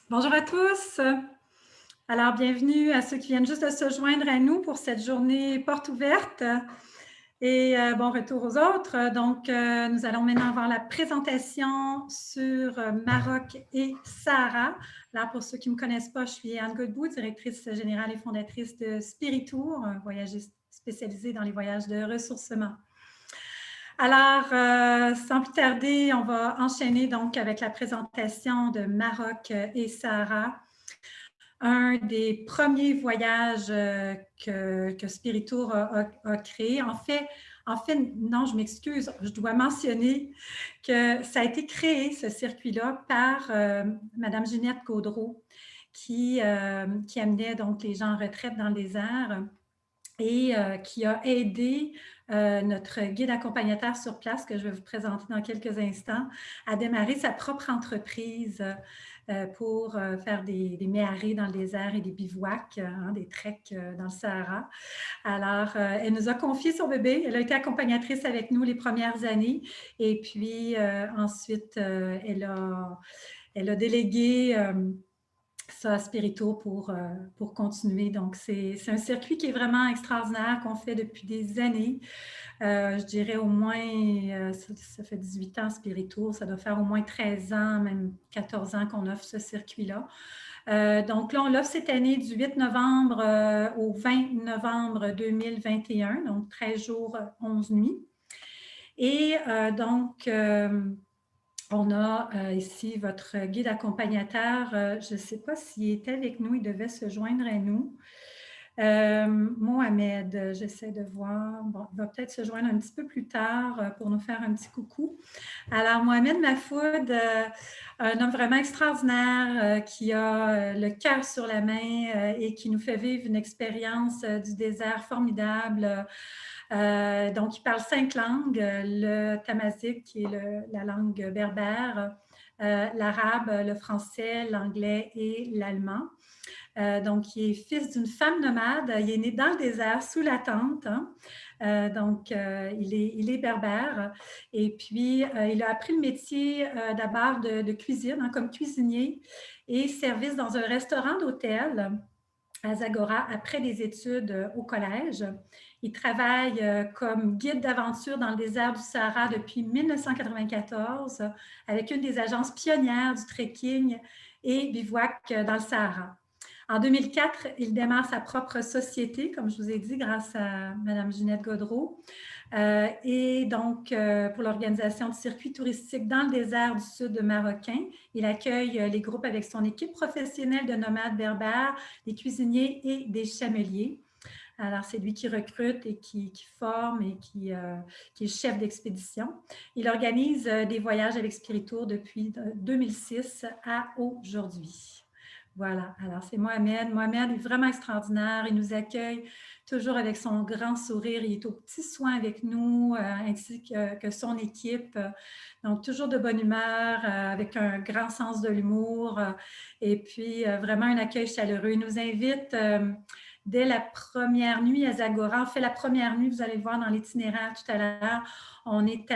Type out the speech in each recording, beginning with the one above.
Bonjour à tous. Alors, bienvenue à ceux qui viennent juste de se joindre à nous pour cette journée porte ouverte et bon retour aux autres. Donc, nous allons maintenant avoir la présentation sur Maroc et Sahara. Alors, pour ceux qui ne me connaissent pas, je suis Anne Godbout, directrice générale et fondatrice de Spiritour, un voyagiste spécialisé dans les voyages de ressourcement. Alors, sans plus tarder, on va enchaîner donc avec la présentation de Maroc et Sahara, un des premiers voyages que Spiritour a créé. En fait, non, je m'excuse, je dois mentionner que ça a été créé, ce circuit-là, par Madame Ginette Gaudreau, qui amenait donc les gens en retraite dans le désert et qui a aidé notre guide accompagnateur sur place, que je vais vous présenter dans quelques instants, à démarrer sa propre entreprise pour faire des méharées dans le désert et des bivouacs, des treks dans le Sahara. Alors, elle nous a confié son bébé. Elle a été accompagnatrice avec nous les premières années. Et puis, ensuite, elle a délégué ça à Spirito pour continuer. Donc, c'est un circuit qui est vraiment extraordinaire, qu'on fait depuis des années. Je dirais au moins, ça fait 18 ans Spirito, ça doit faire au moins 13 ans, même 14 ans qu'on offre ce circuit-là. Donc là, on l'offre cette année du 8 novembre au 20 novembre 2021, donc 13 jours, 11 nuits. Et donc, on a ici votre guide accompagnateur. Je ne sais pas s'il était avec nous, il devait se joindre à nous. Mohamed, j'essaie de voir. Bon, il va peut-être se joindre un petit peu plus tard pour nous faire un petit coucou. Alors, Mohamed Mahfoud, un homme vraiment extraordinaire qui a le cœur sur la main et qui nous fait vivre une expérience du désert formidable. Donc, il parle 5 langues, le tamazight, qui est la langue berbère, l'arabe, le français, l'anglais et l'allemand. Donc, il est fils d'une femme nomade. Il est né dans le désert, sous la tente. Donc, il est berbère. Et puis, il a appris le métier d'abord de cuisine, comme cuisinier et service dans un restaurant d'hôtel à Zagora après des études au collège. Il travaille comme guide d'aventure dans le désert du Sahara depuis 1994 avec une des agences pionnières du trekking et bivouac dans le Sahara. En 2004, il démarre sa propre société, comme je vous ai dit, grâce à Mme Ginette Gaudreau. Et donc, pour l'organisation de circuits touristiques dans le désert du sud marocain, il accueille les groupes avec son équipe professionnelle de nomades berbères, des cuisiniers et des chameliers. Alors, c'est lui qui recrute et qui forme et qui est chef d'expédition. Il organise des voyages avec Spiritour depuis 2006 à aujourd'hui. Voilà, alors c'est Mohamed. Mohamed est vraiment extraordinaire. Il nous accueille toujours avec son grand sourire. Il est au petit soin avec nous, ainsi que son équipe. Donc, toujours de bonne humeur, avec un grand sens de l'humour. Et puis, vraiment un accueil chaleureux. Il nous invite dès la première nuit à Zagora. En fait, la première nuit, vous allez le voir dans l'itinéraire tout à l'heure, on est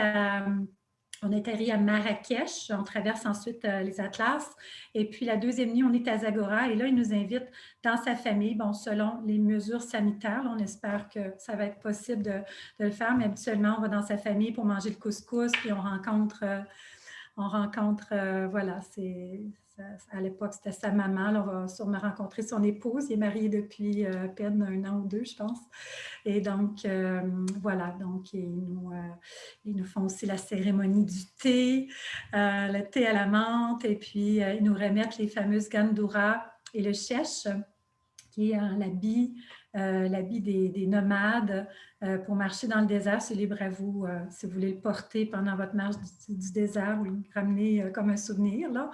atterri à Marrakech, on traverse ensuite les Atlas. Et puis la deuxième nuit, on est à Zagora. Et là, il nous invite dans sa famille, bon, selon les mesures sanitaires. Là, on espère que ça va être possible de le faire, mais habituellement, on va dans sa famille pour manger le couscous, puis voilà, à l'époque, c'était sa maman. Là, on va sûrement rencontrer son épouse. Il est marié depuis à peine 1 an ou 2, je pense. Et donc, voilà, donc ils nous font aussi la cérémonie du thé, le thé à la menthe, et puis ils nous remettent les fameuses gandoura et le chèche, qui est l'habit des nomades pour marcher dans le désert. C'est libre à vous si vous voulez le porter pendant votre marche du désert ou le ramener comme un souvenir. Là.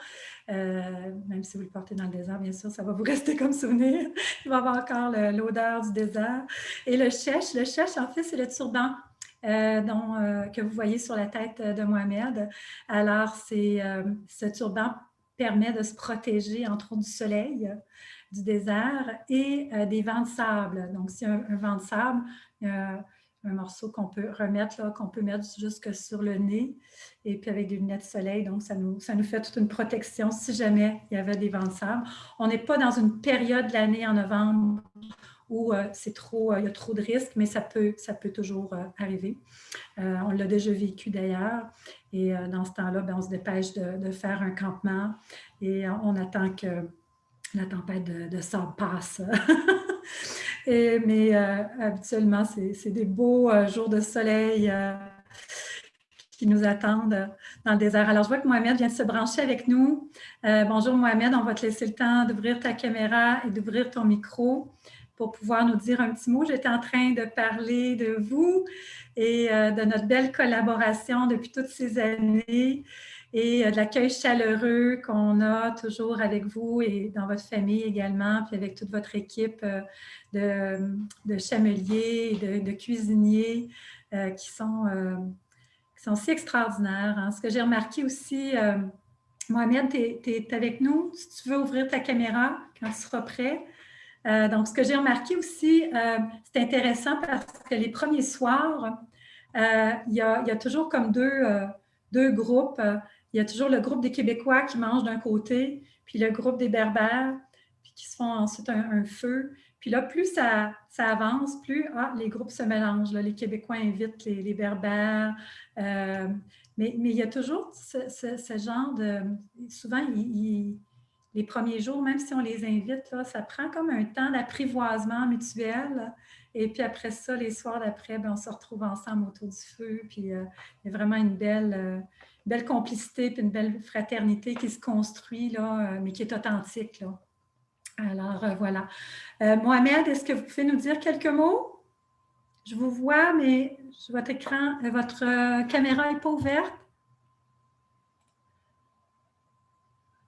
Même si vous le portez dans le désert, bien sûr, ça va vous rester comme souvenir. Il va y avoir encore l'odeur du désert. Et le chèche, en fait, c'est le turban. Que vous voyez sur la tête de Mohamed. Alors, ce turban permet de se protéger, entre autres, du soleil, du désert et des vents de sable. Donc, s'il y a un vent de sable, un un morceau qu'on peut remettre, là, qu'on peut mettre jusque sur le nez, et puis avec des lunettes de soleil, donc ça nous fait toute une protection si jamais il y avait des vents de sable. On n'est pas dans une période de l'année en novembre où il y a trop de risques, mais ça peut toujours arriver. On l'a déjà vécu d'ailleurs, et dans ce temps-là, on se dépêche de faire un campement et on attend que la tempête de sable passe. Mais habituellement, c'est des beaux jours de soleil qui nous attendent dans le désert. Alors, je vois que Mohamed vient de se brancher avec nous. Bonjour Mohamed, on va te laisser le temps d'ouvrir ta caméra et d'ouvrir ton micro pour pouvoir nous dire un petit mot. J'étais en train de parler de vous et de notre belle collaboration depuis toutes ces années et de l'accueil chaleureux qu'on a toujours avec vous et dans votre famille également, puis avec toute votre équipe de chameliers et de cuisiniers qui sont si extraordinaires. Hein. Ce que j'ai remarqué aussi, Mohamed, tu es avec nous. Si tu veux ouvrir ta caméra quand tu seras prêt. Donc, ce que j'ai remarqué aussi, c'est intéressant parce que les premiers soirs, il y a toujours comme deux groupes. Il y a toujours le groupe des Québécois qui mangent d'un côté, puis le groupe des Berbères, puis qui se font ensuite un feu. Puis là, plus ça avance, plus les groupes se mélangent. Là. Les Québécois invitent les Berbères. Mais il y a toujours ce genre de... Souvent, les premiers jours, même si on les invite, là, ça prend comme un temps d'apprivoisement mutuel. Et puis après ça, les soirs d'après, on se retrouve ensemble autour du feu. Puis il y a vraiment une belle complicité puis une belle fraternité qui se construit, là, mais qui est authentique. Là. Alors, voilà. Mohamed, est-ce que vous pouvez nous dire quelques mots? Je vous vois, mais votre écran, votre caméra n'est pas ouverte.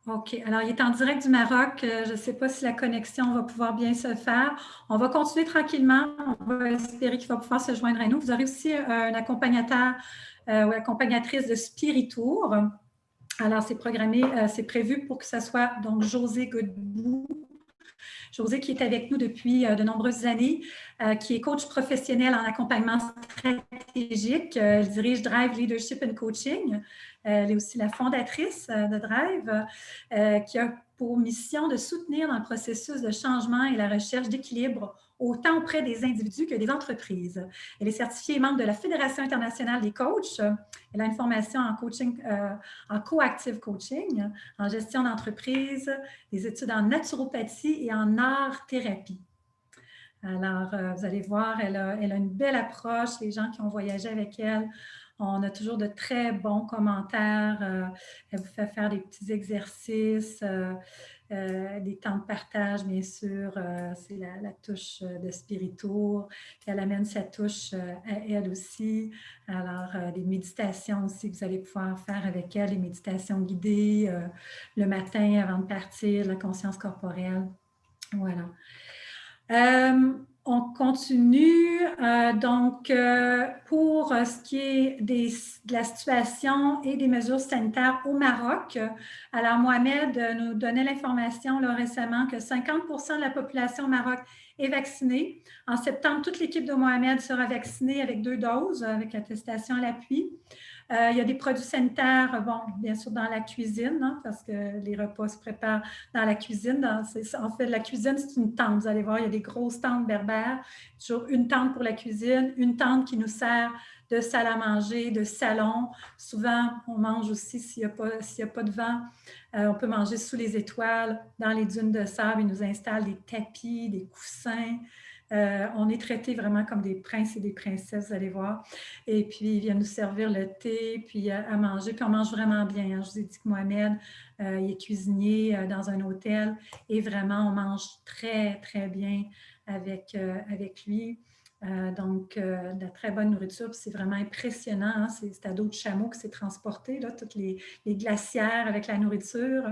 OK. Alors, il est en direct du Maroc. Je ne sais pas si la connexion va pouvoir bien se faire. On va continuer tranquillement. On va espérer qu'il va pouvoir se joindre à nous. Vous aurez aussi un accompagnateur ou accompagnatrice de Spiritour. Alors, c'est programmé, c'est prévu pour que ce soit donc José Godbout. José qui est avec nous depuis de nombreuses années, qui est coach professionnel en accompagnement stratégique. Elle dirige Drive Leadership and Coaching. Elle est aussi la fondatrice de Drive, qui a pour mission de soutenir dans le processus de changement et la recherche d'équilibre autant auprès des individus que des entreprises. Elle est certifiée et membre de la Fédération internationale des coachs. Elle a une formation en coaching, en co-active coaching, en gestion d'entreprise, des études en naturopathie et en art-thérapie. Alors, vous allez voir, elle a une belle approche. Les gens qui ont voyagé avec elle, on a toujours de très bons commentaires. Elle vous fait faire des petits exercices, des temps de partage, bien sûr. C'est la touche de Spiritour. Elle amène sa touche à elle aussi. Alors, des méditations aussi que vous allez pouvoir faire avec elle, des méditations guidées le matin avant de partir, la conscience corporelle. Voilà. On continue. Donc, pour ce qui est de la situation et des mesures sanitaires au Maroc, alors Mohamed nous donnait l'information récemment que 50% de la population au Maroc est vaccinée. En septembre, toute l'équipe de Mohamed sera vaccinée avec 2 doses, avec attestation à l'appui. Il y a des produits sanitaires, bon, bien sûr, dans la cuisine, hein, parce que les repas se préparent dans la cuisine. En fait, la cuisine, c'est une tente. Vous allez voir, il y a des grosses tentes berbères. Toujours une tente pour la cuisine, une tente qui nous sert de salle à manger, de salon. Souvent, on mange aussi, s'il n'y a pas de vent, on peut manger sous les étoiles, dans les dunes de sable. Ils nous installent des tapis, des coussins. On est traités vraiment comme des princes et des princesses, vous allez voir. Et puis, ils viennent nous servir le thé, puis à manger. Puis on mange vraiment bien. Hein. Je vous ai dit que Mohamed, il est cuisinier dans un hôtel et vraiment, on mange très, très bien avec lui. Donc, de la très bonne nourriture. C'est vraiment impressionnant. Hein? C'est à dos de chameau que c'est transporté, là, toutes les glacières avec la nourriture.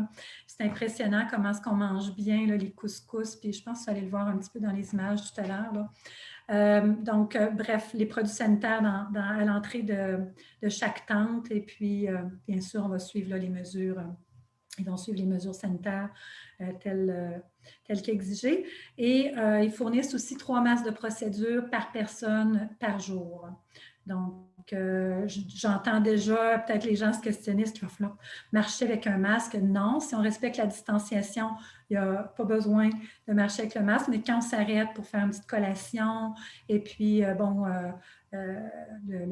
C'est impressionnant comment est-ce qu'on mange bien, là, les couscous. Puis je pense que vous allez le voir un petit peu dans les images tout à l'heure. Donc, bref, les produits sanitaires à l'entrée de chaque tente. Et puis, bien sûr, on va suivre là, les mesures Ils vont suivre les mesures sanitaires telles qu'exigées. Et ils fournissent aussi 3 masques de procédure par personne par jour. Donc, j'entends déjà peut-être les gens se questionner, est-ce qu'il va falloir marcher avec un masque? Non, si on respecte la distanciation, il n'y a pas besoin de marcher avec le masque, mais quand on s'arrête pour faire une petite collation, et puis, le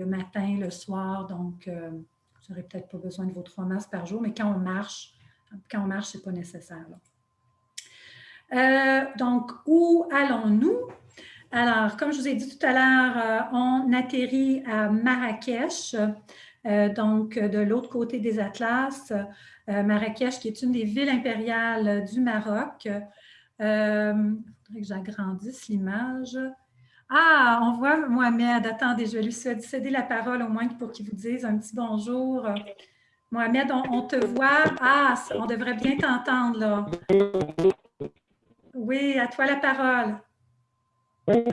matin, le soir, donc, vous n'aurez peut-être pas besoin de vos 3 masques par jour, mais quand on marche, ce n'est pas nécessaire. Donc, où allons-nous? Alors, comme je vous ai dit tout à l'heure, on atterrit à Marrakech, donc de l'autre côté des Atlas. Marrakech, qui est une des villes impériales du Maroc. Il faudrait que j'agrandisse l'image. Ah, on voit Mohamed. Attendez, je vais lui céder la parole au moins pour qu'il vous dise un petit bonjour. Mohamed, on te voit. Ah, on devrait bien t'entendre, là. Oui, à toi la parole. Oui,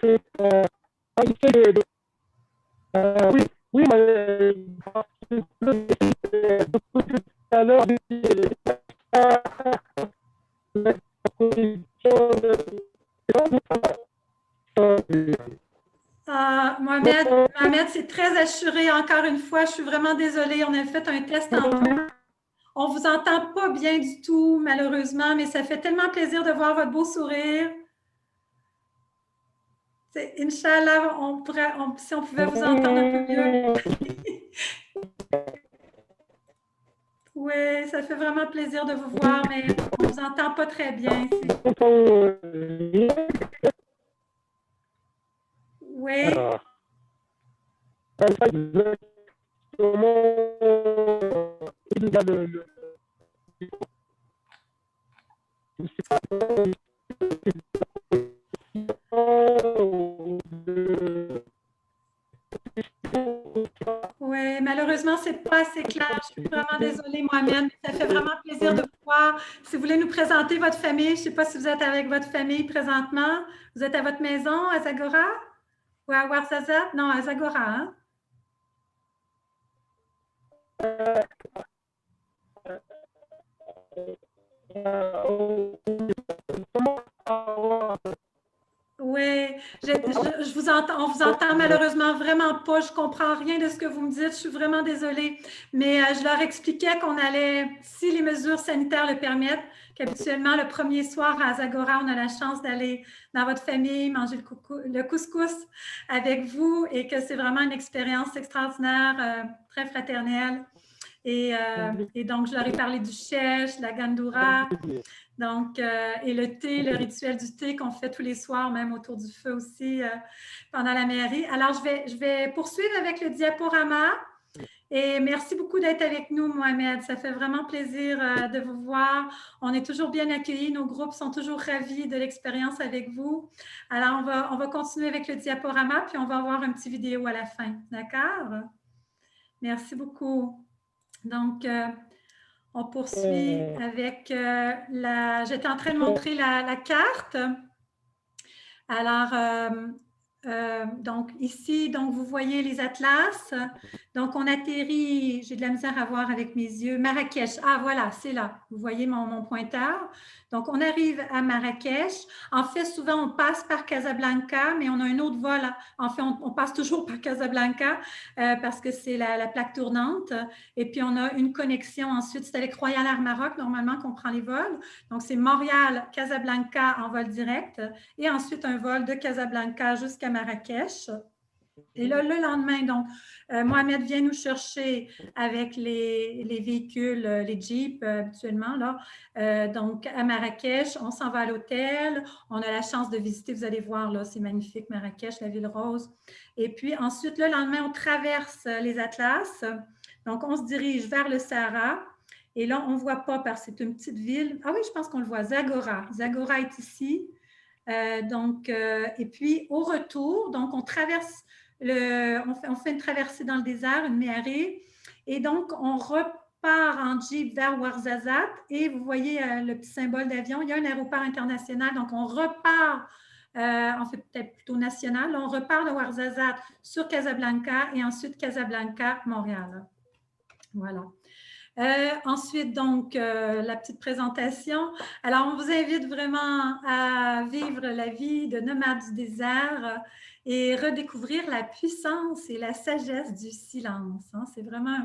Mohamed, c'est très assuré. Encore une fois, je suis vraiment désolée. On a fait un test en cours. On ne vous entend pas bien du tout, malheureusement, mais ça fait tellement plaisir de voir votre beau sourire. Inch'Allah, si on pouvait vous entendre un peu mieux. Oui, ça fait vraiment plaisir de vous voir, mais on ne vous entend pas très bien ici. Oui. Oui, malheureusement, ce n'est pas assez clair. Je suis vraiment désolée, Mohamed, mais ça fait vraiment plaisir de vous voir. Si vous voulez nous présenter votre famille, je ne sais pas si vous êtes avec votre famille présentement. Vous êtes à votre maison, à Zagora? Ou à Ouarzazate? Non, à Zagora, hein? Oui, je vous entends, on vous entend malheureusement vraiment pas. Je comprends rien de ce que vous me dites. Je suis vraiment désolée. Mais je leur expliquais qu'on allait, si les mesures sanitaires le permettent, qu'habituellement, le premier soir à Zagora, on a la chance d'aller dans votre famille, manger le couscous avec vous et que c'est vraiment une expérience extraordinaire, très fraternelle. Et donc, je leur ai parlé du chèche, de la gandoura. Donc, et le thé, le rituel du thé qu'on fait tous les soirs, même autour du feu aussi pendant la mairie. Alors, je vais poursuivre avec le diaporama. Et merci beaucoup d'être avec nous, Mohamed. Ça fait vraiment plaisir de vous voir. On est toujours bien accueillis. Nos groupes sont toujours ravis de l'expérience avec vous. Alors, on va continuer avec le diaporama, puis on va avoir un petit vidéo à la fin. D'accord? Merci beaucoup. Donc, on poursuit avec j'étais en train de montrer la carte. Alors, donc ici, donc vous voyez les atlas. Donc on atterrit, j'ai de la misère à voir avec mes yeux, Marrakech. Ah voilà, c'est là. Vous voyez mon pointeur. Donc on arrive à Marrakech. En fait, souvent on passe par Casablanca, mais on a un autre vol. En fait, on passe toujours par Casablanca parce que c'est la plaque tournante. Et puis on a une connexion ensuite, c'est avec Royal Air Maroc normalement qu'on prend les vols. Donc c'est Montréal, Casablanca en vol direct et ensuite un vol de Casablanca jusqu'à Marrakech. Et là, le lendemain, donc, Mohamed vient nous chercher avec les véhicules, les Jeeps habituellement, là. Donc, à Marrakech, on s'en va à l'hôtel. On a la chance de visiter, vous allez voir, là, c'est magnifique, Marrakech, la ville rose. Et puis, ensuite, le lendemain, on traverse les Atlas. Donc, on se dirige vers le Sahara. Et là, on ne voit pas parce que c'est une petite ville. Ah oui, je pense qu'on le voit, Zagora. Zagora est ici. Et puis au retour, donc on traverse on fait une traversée dans le désert, une méharée, et donc on repart en Jeep vers Ouarzazate, et vous voyez le petit symbole d'avion, il y a un aéroport international, donc on repart, on fait peut-être plutôt national, on repart de Ouarzazate sur Casablanca, et ensuite Casablanca, Montréal. Voilà. Ensuite, donc, la petite présentation. Alors, on vous invite vraiment à vivre la vie de nomade du désert et redécouvrir la puissance et la sagesse du silence. Hein. C'est vraiment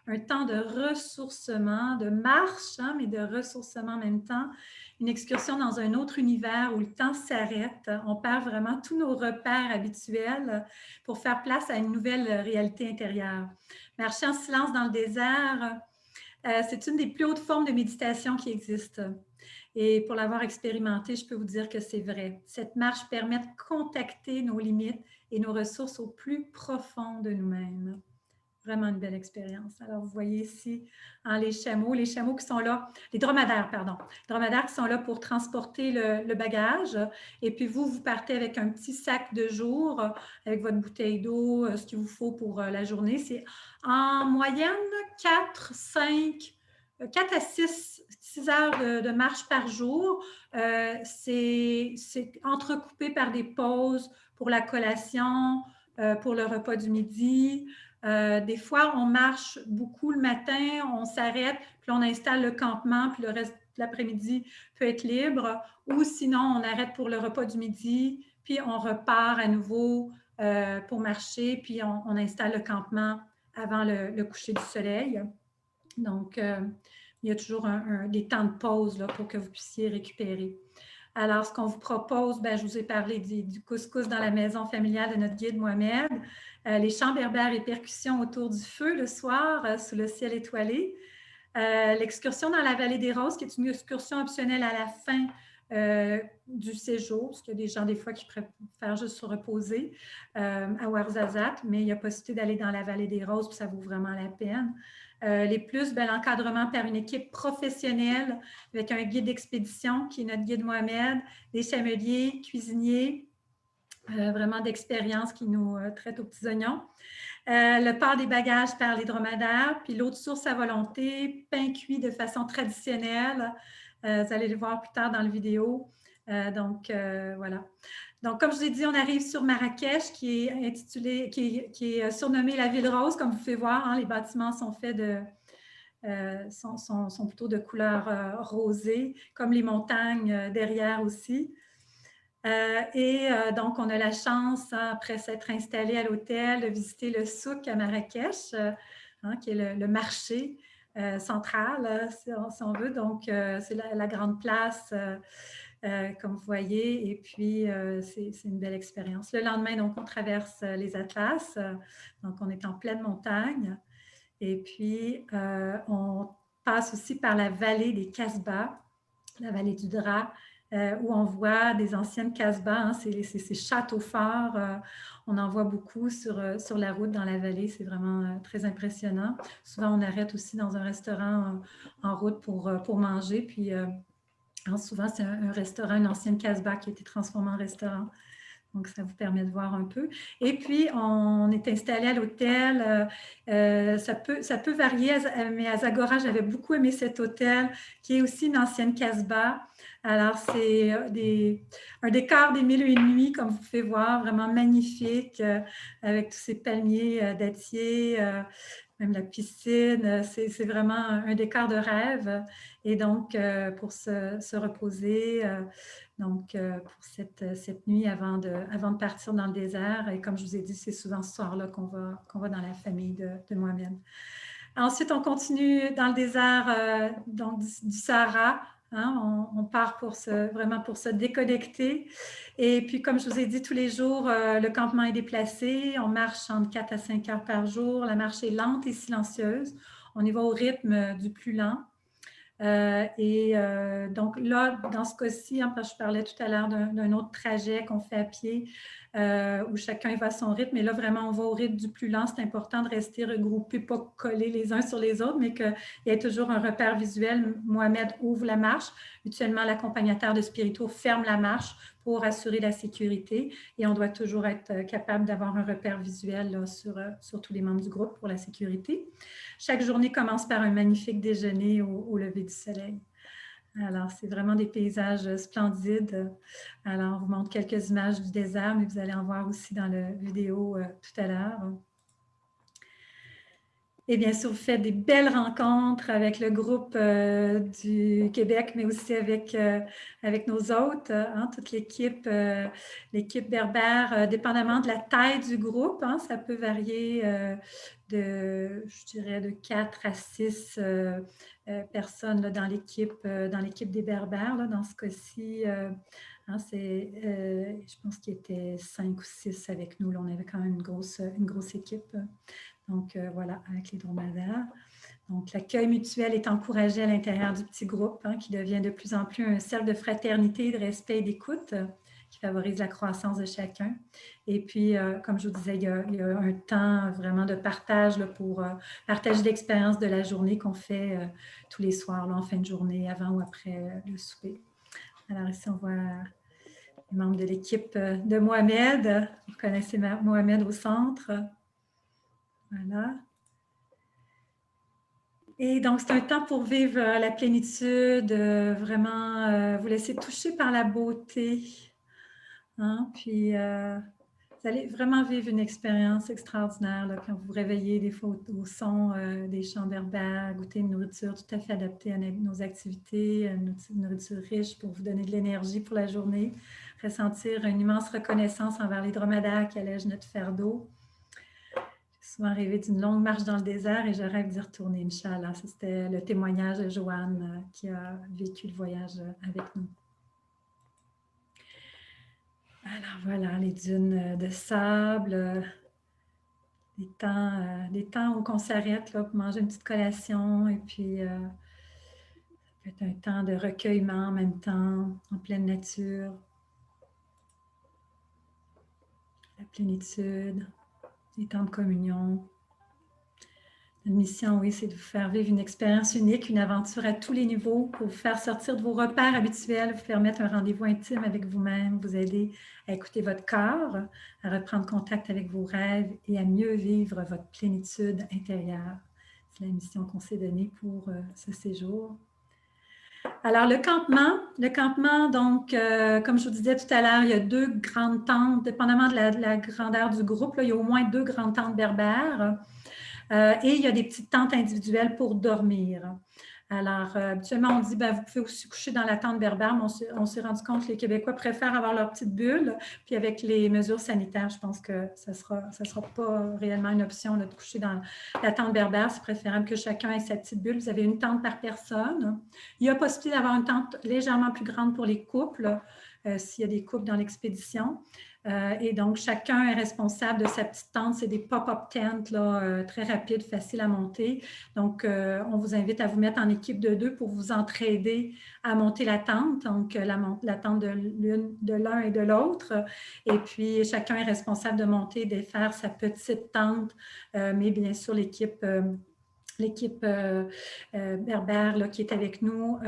un temps de ressourcement, de marche, hein, mais de ressourcement en même temps. Une excursion dans un autre univers où le temps s'arrête. On perd vraiment tous nos repères habituels pour faire place à une nouvelle réalité intérieure. Marcher en silence dans le désert, c'est une des plus hautes formes de méditation qui existent. Et pour l'avoir expérimenté, je peux vous dire que c'est vrai. Cette marche permet de contacter nos limites et nos ressources au plus profond de nous-mêmes. Vraiment une belle expérience. Alors, vous voyez ici hein, les chameaux qui sont là, les dromadaires, pardon, les dromadaires qui sont là pour transporter le bagage. Et puis, vous partez avec un petit sac de jour, avec votre bouteille d'eau, ce qu'il vous faut pour la journée. C'est en moyenne 4 à 6 heures de marche par jour. C'est entrecoupé par des pauses pour la collation, pour le repas du midi. Des fois, on marche beaucoup le matin, on s'arrête, puis on installe le campement, puis le reste de l'après-midi peut être libre. Ou sinon, on arrête pour le repas du midi, puis on repart à nouveau pour marcher, puis on installe le campement avant le coucher du soleil. Donc, il y a toujours des temps de pause là, pour que vous puissiez récupérer. Alors, ce qu'on vous propose, je vous ai parlé du couscous dans la maison familiale de notre guide Mohamed, les chants berbères et percussions autour du feu le soir sous le ciel étoilé, l'excursion dans la vallée des Roses, qui est une excursion optionnelle à la fin du séjour, parce qu'il y a des gens des fois qui préfèrent juste se reposer à Ouarzazate, mais il y a possibilité d'aller dans la vallée des Roses, puis ça vaut vraiment la peine. Les plus, l'encadrement par une équipe professionnelle avec un guide d'expédition qui est notre guide Mohamed, des chameliers, cuisiniers, vraiment d'expérience qui nous traitent aux petits oignons. Le port des bagages par les dromadaires, puis l'eau de source à volonté, pain cuit de façon traditionnelle. Vous allez le voir plus tard dans la vidéo. Voilà. Donc, comme je vous ai dit, on arrive sur Marrakech, qui est intitulé, qui est surnommée la Ville Rose, comme vous pouvez voir. Hein, les bâtiments sont faits de, sont plutôt de couleur rosée, comme les montagnes derrière aussi. Donc, on a la chance, hein, après s'être installé à l'hôtel, de visiter le souk à Marrakech, hein, qui est le marché central, si on veut. Donc, c'est la grande place, comme vous voyez, et puis c'est une belle expérience. Le lendemain, donc, on traverse les Atlas, donc on est en pleine montagne, et puis on passe aussi par la vallée des Casbahs, la vallée du Dra, où on voit des anciennes Casbahs, hein, ces châteaux forts. On en voit beaucoup sur la route dans la vallée. C'est vraiment très impressionnant. Souvent, on arrête aussi dans un restaurant en route pour manger. Puis, souvent, c'est un restaurant, une ancienne Casbah qui a été transformée en restaurant. Donc, ça vous permet de voir un peu. Et puis, on est installé à l'hôtel. Ça peut varier, mais à Zagora, j'avais beaucoup aimé cet hôtel, qui est aussi une ancienne Casbah. Alors, c'est un décor des mille et une nuits, comme vous pouvez voir, vraiment magnifique, avec tous ces palmiers dattiers, même la piscine. C'est vraiment un décor de rêve. Et donc, pour se reposer, pour cette nuit avant de partir dans le désert. Et comme je vous ai dit, c'est souvent ce soir-là qu'on va dans la famille de Mohamed. Ensuite, on continue dans le désert du Sahara. Hein, on part vraiment pour se déconnecter. Et puis, comme je vous ai dit, tous les jours, le campement est déplacé. On marche entre 4 à 5 heures par jour. La marche est lente et silencieuse. On y va au rythme du plus lent. Donc là, dans ce cas-ci, hein, parce que je parlais tout à l'heure d'un autre trajet qu'on fait à pied, où chacun va à son rythme, mais là, vraiment, on va au rythme du plus lent. C'est important de rester regroupés, pas collés les uns sur les autres, mais qu'il y ait toujours un repère visuel. Mohamed ouvre la marche. Mutuellement, l'accompagnateur de Spirito ferme la marche pour assurer la sécurité. Et on doit toujours être capable d'avoir un repère visuel là, sur tous les membres du groupe pour la sécurité. Chaque journée commence par un magnifique déjeuner au lever du soleil. Alors, c'est vraiment des paysages splendides. Alors, on vous montre quelques images du désert, mais vous allez en voir aussi dans la vidéo tout à l'heure. Et bien sûr, vous faites des belles rencontres avec le groupe du Québec, mais aussi avec nos hôtes, hein, toute l'équipe berbère, dépendamment de la taille du groupe, hein, ça peut varier je dirais, de 4 à 6 personnes là, dans l'équipe des berbères. Là, dans ce cas-ci, hein, je pense qu'il y était 5 ou 6 avec nous. Là, on avait quand même une grosse équipe. Donc, voilà, avec les dromadaires. Donc, l'accueil mutuel est encouragé à l'intérieur du petit groupe, hein, qui devient de plus en plus un cercle de fraternité, de respect et d'écoute qui favorise la croissance de chacun. Et puis, comme je vous disais, il y a un temps vraiment de partage là, pour partager l'expérience de la journée qu'on fait tous les soirs, là, en fin de journée, avant ou après le souper. Alors ici, on voit les membres de l'équipe de Mohamed. Vous connaissez Mohamed au centre. Voilà. Et donc, c'est un temps pour vivre la plénitude, vraiment vous laisser toucher par la beauté. Hein? Puis, vous allez vraiment vivre une expérience extraordinaire là, quand vous vous réveillez des fois au son des chants berbères, goûter une nourriture tout à fait adaptée à nos activités, une nourriture riche pour vous donner de l'énergie pour la journée, ressentir une immense reconnaissance envers les dromadaires qui allègent notre fardeau. J'ai souvent rêvé d'une longue marche dans le désert et je rêve d'y retourner, Inch'Allah. Ça, c'était le témoignage de Joanne qui a vécu le voyage avec nous. Alors voilà, les dunes de sable, des temps où on s'arrête pour manger une petite collation et puis ça peut être un temps de recueillement en même temps, en pleine nature. La plénitude, des temps de communion. Notre mission, oui, c'est de vous faire vivre une expérience unique, une aventure à tous les niveaux pour vous faire sortir de vos repères habituels, vous permettre un rendez-vous intime avec vous-même, vous aider à écouter votre corps, à reprendre contact avec vos rêves et à mieux vivre votre plénitude intérieure. C'est la mission qu'on s'est donnée pour ce séjour. Alors, le campement, donc, comme je vous disais tout à l'heure, il y a 2 grandes tentes, dépendamment de la grandeur du groupe, là, il y a au moins 2 grandes tentes berbères. Et il y a des petites tentes individuelles pour dormir. Alors, habituellement, on dit, vous pouvez aussi coucher dans la tente berbère, mais on s'est rendu compte que les Québécois préfèrent avoir leur petite bulle. Puis avec les mesures sanitaires, je pense que ça sera pas réellement une option là, de coucher dans la tente berbère. C'est préférable que chacun ait sa petite bulle. Vous avez une tente par personne. Il y a possibilité d'avoir une tente légèrement plus grande pour les couples, s'il y a des couples dans l'expédition. Et donc, chacun est responsable de sa petite tente. C'est des pop-up tentes là, très rapides, faciles à monter. Donc, on vous invite à vous mettre en équipe de 2 pour vous entraider à monter la tente. Donc, la tente de l'un et de l'autre. Et puis, chacun est responsable de monter et de faire sa petite tente. Mais bien sûr, l'équipe berbère là, qui est avec nous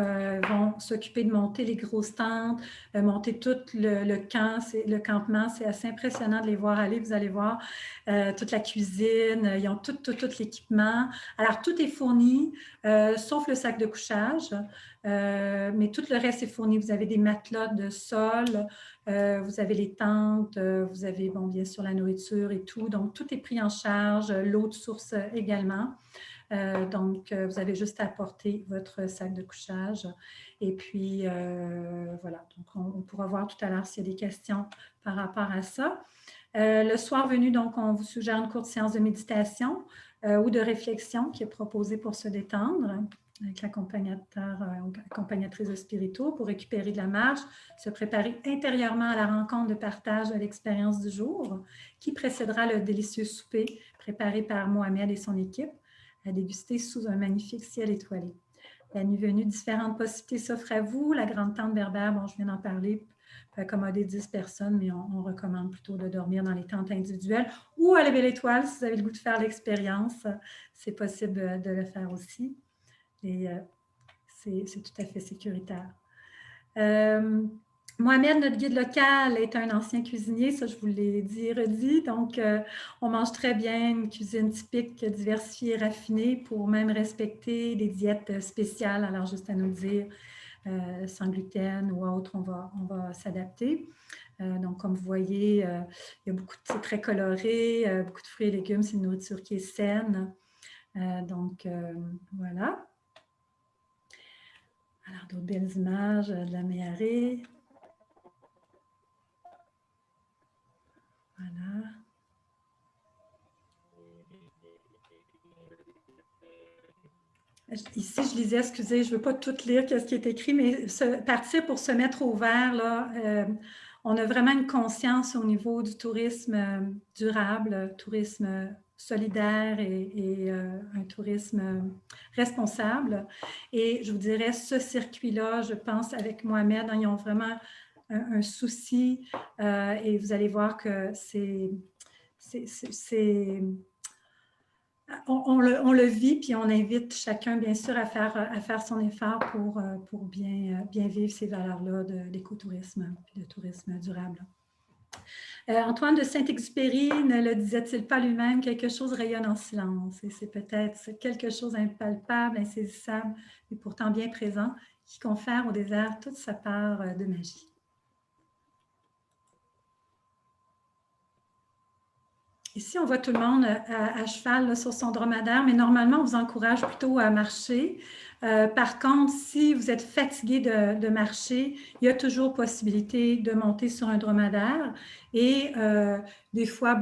vont s'occuper de monter les grosses tentes, monter tout le camp, le campement. C'est assez impressionnant de les voir aller. Vous allez voir toute la cuisine. Ils ont tout l'équipement. Alors, tout est fourni, sauf le sac de couchage. Mais tout le reste est fourni. Vous avez des matelas de sol, vous avez les tentes, vous avez, bon, bien sûr, la nourriture et tout. Donc, tout est pris en charge. L'eau de source également. Donc, vous avez juste à apporter votre sac de couchage. Et puis, voilà. Donc, on pourra voir tout à l'heure s'il y a des questions par rapport à ça. Le soir venu, donc, on vous suggère une courte séance de méditation ou de réflexion qui est proposée pour se détendre avec l'accompagnateur ou accompagnatrice de spirituaux pour récupérer de la marche, se préparer intérieurement à la rencontre de partage de l'expérience du jour qui précédera le délicieux souper préparé par Mohamed et son équipe à déguster sous un magnifique ciel étoilé. La nuit venue, différentes possibilités s'offrent à vous. La grande tente berbère, bon, je viens d'en parler, peut accommoder 10 personnes, mais on recommande plutôt de dormir dans les tentes individuelles ou à la Belle Étoile, si vous avez le goût de faire l'expérience. C'est possible de le faire aussi. Et c'est tout à fait sécuritaire. Mohamed, notre guide local, est un ancien cuisinier, ça je vous l'ai dit et redit. Donc, on mange très bien une cuisine typique, diversifiée et raffinée pour même respecter des diètes spéciales. Alors, juste à nous dire, sans gluten ou autre, on va s'adapter. Donc, comme vous voyez, il y a beaucoup de, c'est très coloré, beaucoup de fruits et légumes, c'est une nourriture qui est saine. Voilà. Alors, d'autres belles images de la Méharée. Voilà. Ici, je lisais, excusez, je ne veux pas tout lire ce qui est écrit, mais partir pour se mettre au vert, là, on a vraiment une conscience au niveau du tourisme durable, tourisme solidaire et un tourisme responsable. Et je vous dirais, ce circuit-là, je pense, avec Mohamed, hein, ils ont vraiment un souci et vous allez voir que on le vit, puis on invite chacun, bien sûr, à faire son effort pour bien vivre ces valeurs-là d'écotourisme et de tourisme durable. Antoine de Saint-Exupéry ne le disait-il pas lui-même, quelque chose rayonne en silence. Et c'est peut-être quelque chose d'impalpable, insaisissable, mais pourtant bien présent, qui confère au désert toute sa part de magie. Ici, on voit tout le monde à cheval là, sur son dromadaire, mais normalement, on vous encourage plutôt à marcher. Par contre, si vous êtes fatigué de marcher, il y a toujours possibilité de monter sur un dromadaire. Et des fois,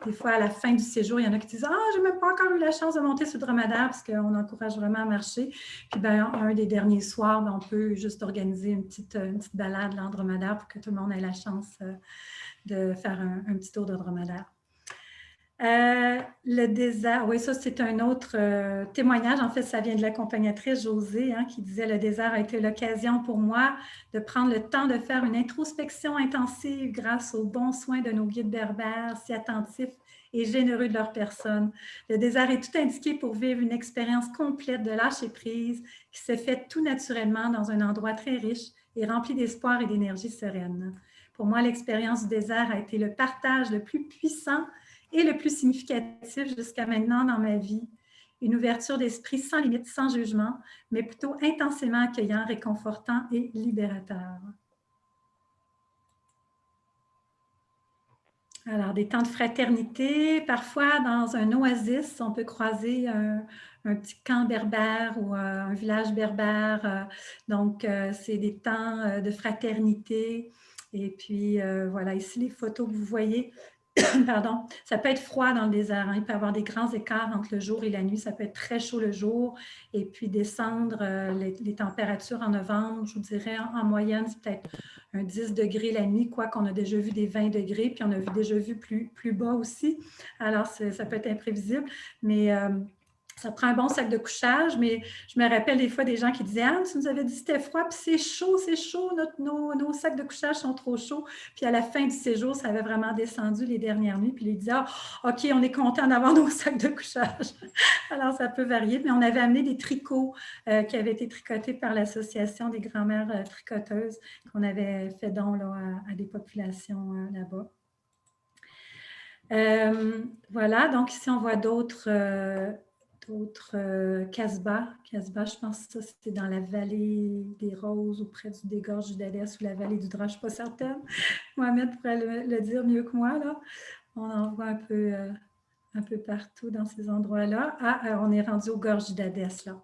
des fois, à la fin du séjour, il y en a qui disent « Ah, j'ai même pas encore eu la chance de monter sur le dromadaire parce qu'on encourage vraiment à marcher. » Puis, un des derniers soirs, on peut juste organiser une petite balade là, en dromadaire pour que tout le monde ait la chance de faire un petit tour de dromadaire. Le désert, oui, ça c'est un autre témoignage. En fait, ça vient de l'accompagnatrice Josée hein, qui disait « Le désert a été l'occasion pour moi de prendre le temps de faire une introspection intensive grâce aux bons soins de nos guides berbères, si attentifs et généreux de leur personne. Le désert est tout indiqué pour vivre une expérience complète de lâcher-prise qui se fait tout naturellement dans un endroit très riche et rempli d'espoir et d'énergie sereine. Pour moi, l'expérience du désert a été le partage le plus puissant et le plus significatif jusqu'à maintenant dans ma vie. Une ouverture d'esprit sans limite, sans jugement, mais plutôt intensément accueillant, réconfortant et libérateur. Alors, des temps de fraternité. Parfois, dans un oasis, on peut croiser un petit camp berbère ou un village berbère. Donc, c'est des temps de fraternité. Et puis, voilà, ici, les photos que vous voyez, pardon, ça peut être froid dans le désert. Hein. Il peut y avoir des grands écarts entre le jour et la nuit. Ça peut être très chaud le jour et puis descendre les températures en novembre, je vous dirais en moyenne, c'est peut-être un 10 degrés la nuit, quoi qu'on a déjà vu des 20 degrés, puis on a déjà vu plus bas aussi. Alors, ça peut être imprévisible, mais ça prend un bon sac de couchage, mais je me rappelle des fois des gens qui disaient « Ah, tu nous avais dit que c'était froid, puis c'est chaud, nos sacs de couchage sont trop chauds. » Puis à la fin du séjour, ça avait vraiment descendu les dernières nuits, puis ils disaient « Ah, OK, on est content d'avoir nos sacs de couchage. » Alors, ça peut varier, mais on avait amené des tricots qui avaient été tricotés par l'Association des grand-mères tricoteuses qu'on avait fait don là, à des populations là-bas. Voilà, donc ici, on voit d'autres Casbah. Casbah, je pense que ça, c'était dans la vallée des Roses, auprès des gorges du Dadès ou la vallée du Drap, je ne suis pas certaine. Mohamed pourrait le dire mieux que moi, là. On en voit un peu partout dans ces endroits-là. Ah, on est rendu aux gorges du Dadès, là.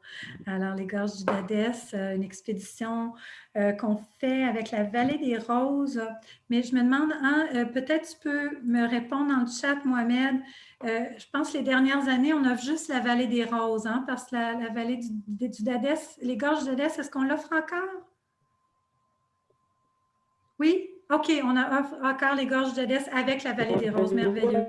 Alors, les gorges du Dadès, une expédition qu'on fait avec la vallée des Roses. Mais je me demande, hein, peut-être tu peux me répondre dans le chat, Mohamed. Je pense que les dernières années, on offre juste la vallée des Roses, hein, parce que la vallée du Dadès, les gorges du Dadès, est-ce qu'on l'offre encore? Oui? OK, on offre encore les gorges du Dadès avec la vallée des Roses. Merveilleux.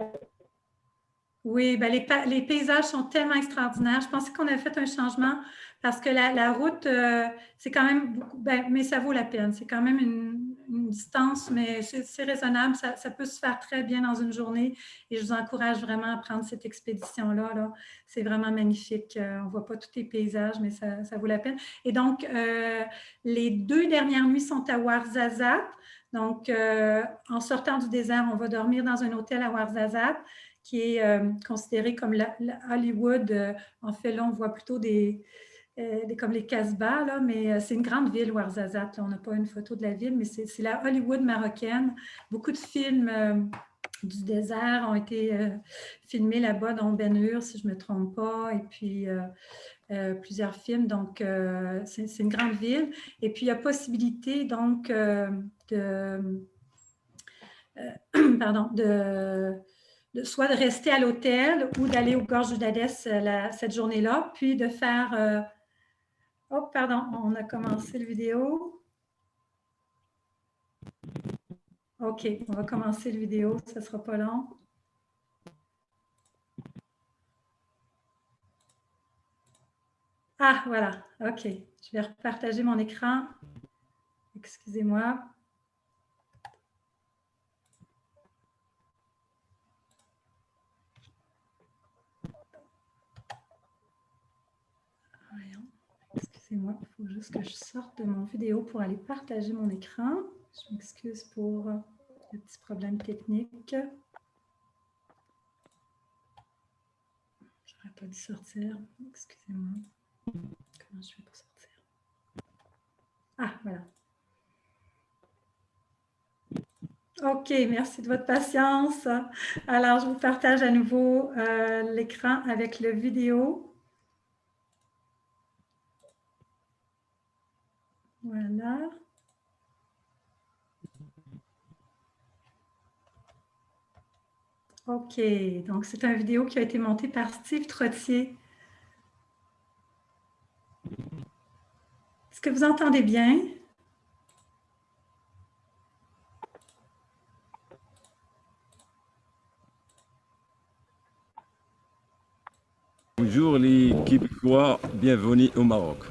Oui, ben les paysages sont tellement extraordinaires. Je pensais qu'on avait fait un changement parce que la route, c'est quand même beaucoup, mais ça vaut la peine. C'est quand même une distance, mais c'est raisonnable. Ça peut se faire très bien dans une journée et je vous encourage vraiment à prendre cette expédition-là. Là. C'est vraiment magnifique. On ne voit pas tous les paysages, mais ça vaut la peine. Et donc, les 2 dernières nuits sont à Ouarzazate. Donc, en sortant du désert, on va dormir dans un hôtel à Ouarzazate qui est considéré comme la Hollywood. En fait, là, on voit plutôt comme les Casbah, là, mais c'est une grande ville, Ouarzazate. On n'a pas une photo de la ville, mais c'est la Hollywood marocaine. Beaucoup de films du désert ont été filmés là-bas, dont Ben-Hur, si je ne me trompe pas, et puis plusieurs films. Donc, c'est une grande ville. Et puis, il y a possibilité, donc, pardon, soit de rester à l'hôtel ou d'aller aux Gorges du Dadès cette journée-là, puis de faire... oh, pardon, on a commencé la vidéo. OK, on va commencer la vidéo, ça ne sera pas long. Ah, voilà, OK. Je vais repartager mon écran. Excusez-moi. Excusez-moi, il faut juste que je sorte de mon vidéo pour aller partager mon écran. Je m'excuse pour le petit problème technique. J'aurais pas dû sortir. Excusez-moi. Comment je fais pour sortir? Ah, voilà. OK, merci de votre patience. Alors, je vous partage à nouveau l'écran avec la vidéo. Voilà. OK, donc c'est une vidéo qui a été montée par Steve Trottier. Est-ce que vous entendez bien? Bonjour les Québécois, bienvenue au Maroc.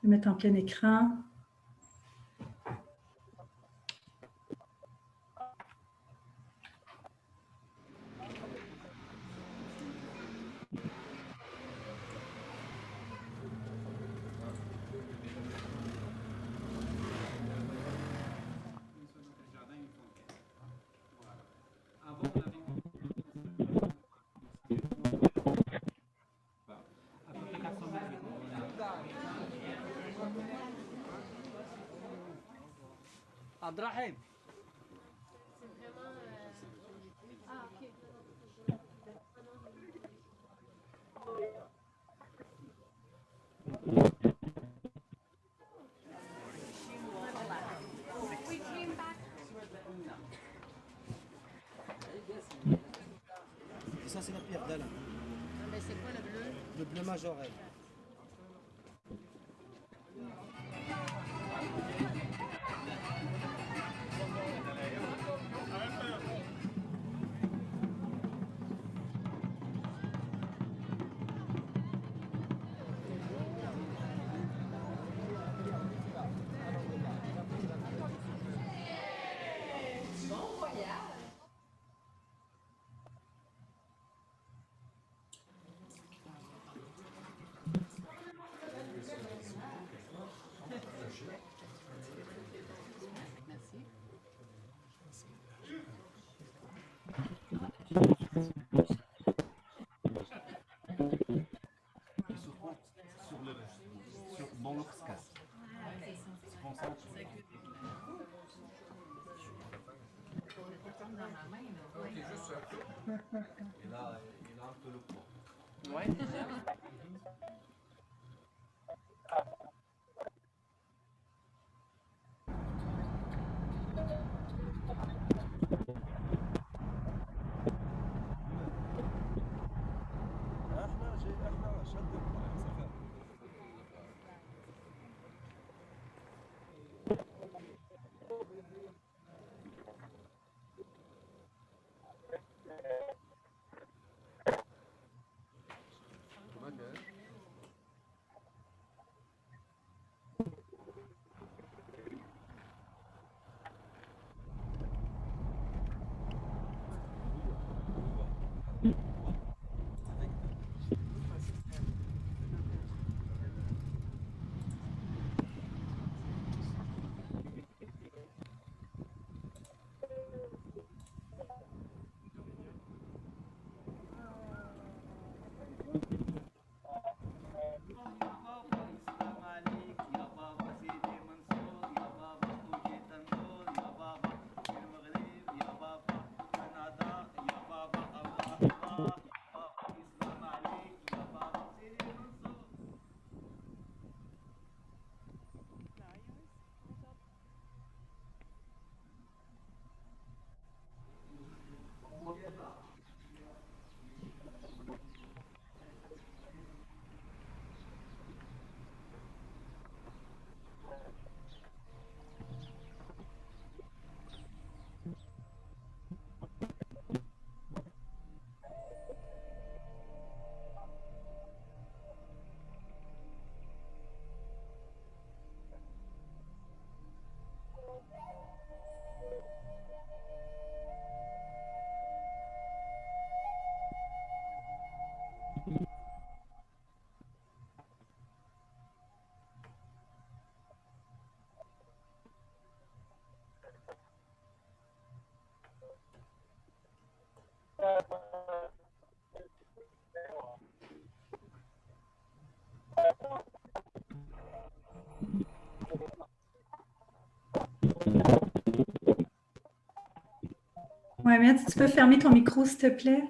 Je vais mettre en plein écran. Abdrahim. Et ça, c'est la pierre d'Alain. Mais c'est quoi le bleu? Le bleu majorel. Dans l'Oxcas. Et là, il a un peu le poids. Ouais. Mohamed, si tu peux fermer ton micro, s'il te plaît.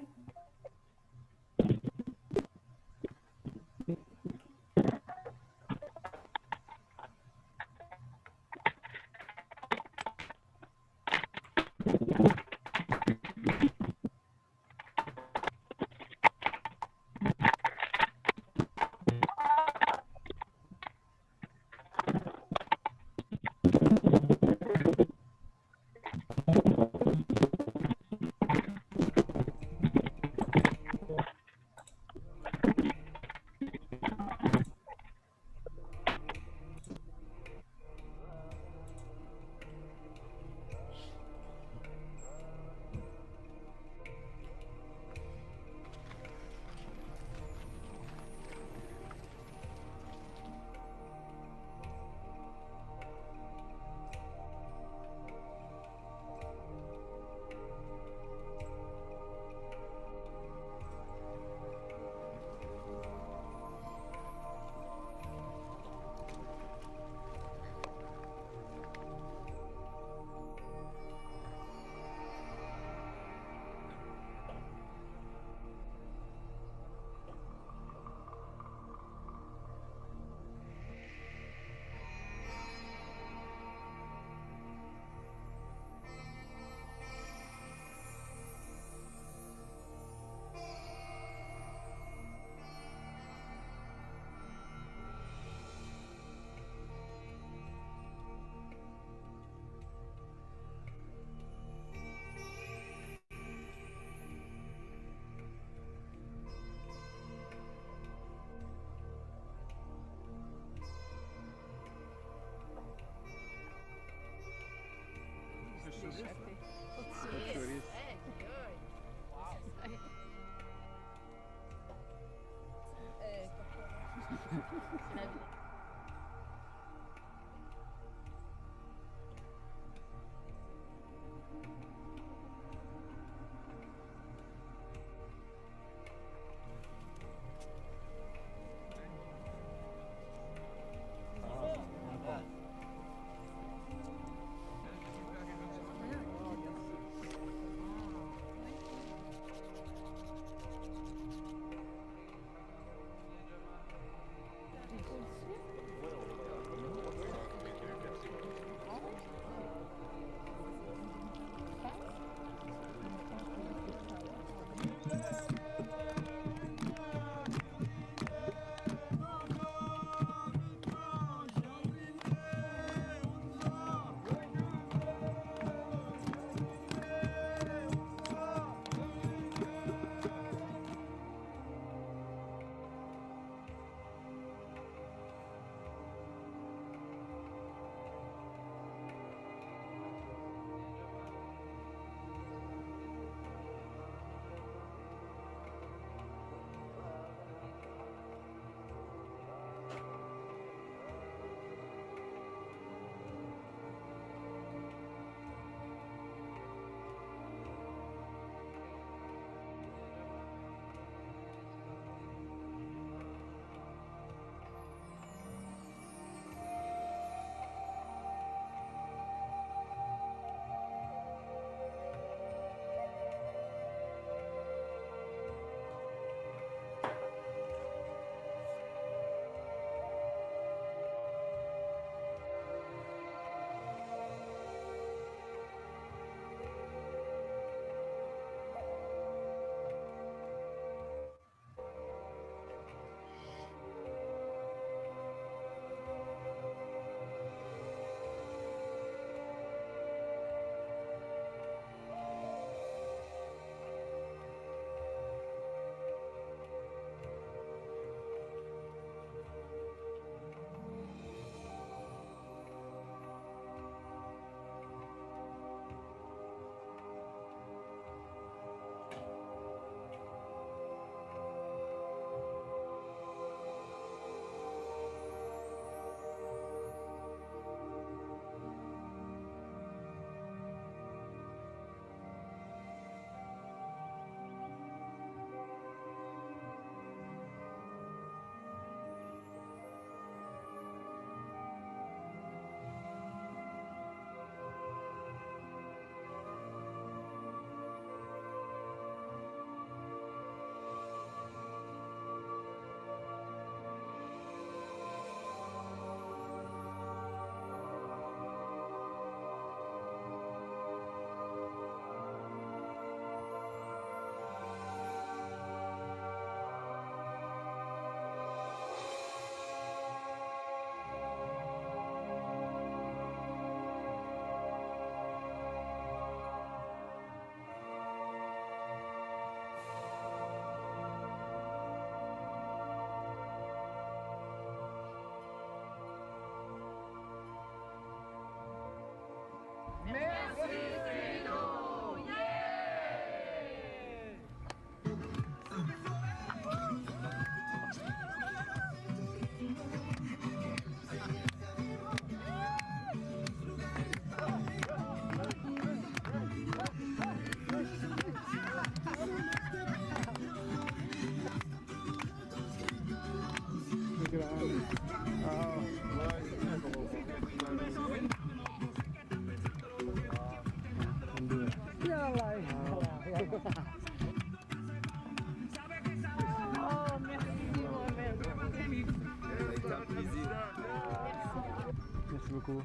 Merci beaucoup.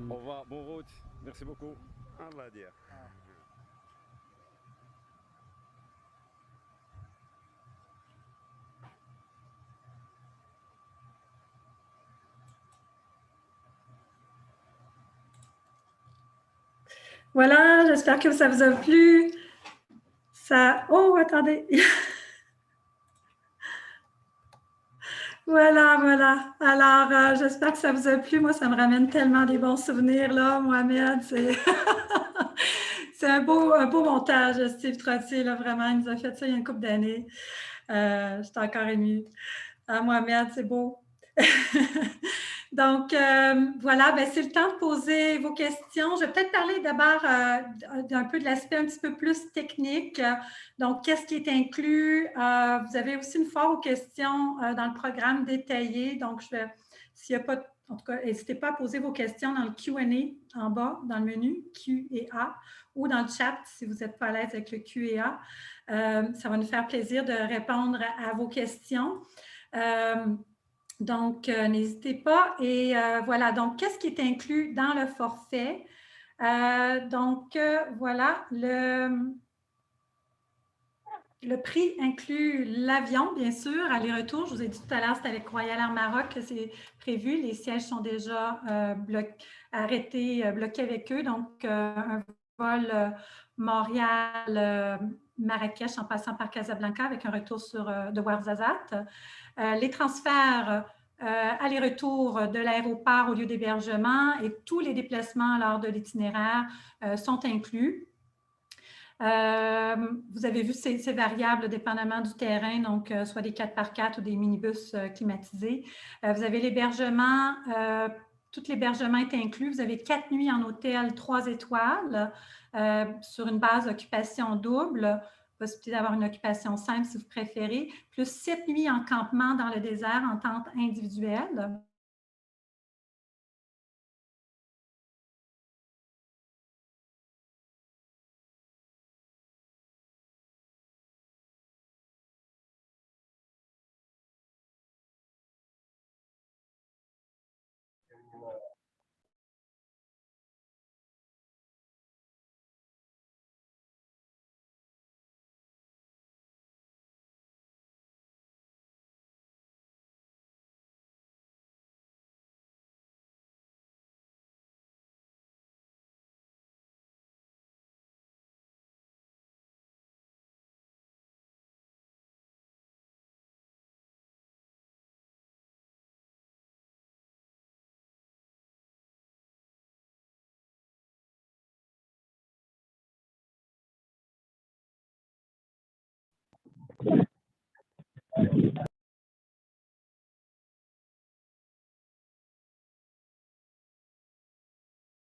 Au revoir, bonne route. Merci beaucoup. On va dire. Voilà, j'espère que ça vous a plu. Ça... Oh, attendez. Voilà, voilà. Alors, j'espère que ça vous a plu. Moi, ça me ramène tellement des bons souvenirs, là, Mohamed. C'est un beau montage, Steve Trottier, là, vraiment. Il nous a fait ça il y a une couple d'années. J'étais encore émue. Ah, Mohamed, c'est beau. Donc, voilà, ben, c'est le temps de poser vos questions. Je vais peut-être parler d'abord d'un peu de l'aspect un petit peu plus technique. Donc, qu'est-ce qui est inclus? Vous avez aussi une foire aux questions dans le programme détaillé. Donc, s'il n'y a pas, en tout cas, n'hésitez pas à poser vos questions dans le Q&A en bas, dans le menu Q et A, ou dans le chat si vous n'êtes pas à l'aise avec le Q et A. Ça va nous faire plaisir de répondre à vos questions. Donc, n'hésitez pas. Et voilà, donc, qu'est-ce qui est inclus dans le forfait? Voilà, le prix inclut l'avion, bien sûr, aller-retour. Je vous ai dit tout à l'heure, c'est avec Royal Air Maroc que c'est prévu. Les sièges sont déjà arrêtés, bloqués avec eux. Donc, un vol Montréal-Marrakech en passant par Casablanca avec un retour de Ouarzazate. Les transferts aller-retour de l'aéroport au lieu d'hébergement et tous les déplacements lors de l'itinéraire sont inclus. Vous avez vu ces variables dépendamment du terrain, donc soit des 4x4 ou des minibus climatisés. Vous avez l'hébergement, tout l'hébergement est inclus. Vous avez 4 nuits en hôtel 3 étoiles sur une base d'occupation double, possibilité d'avoir une occupation simple si vous préférez, plus 7 nuits en campement dans le désert en tente individuelle.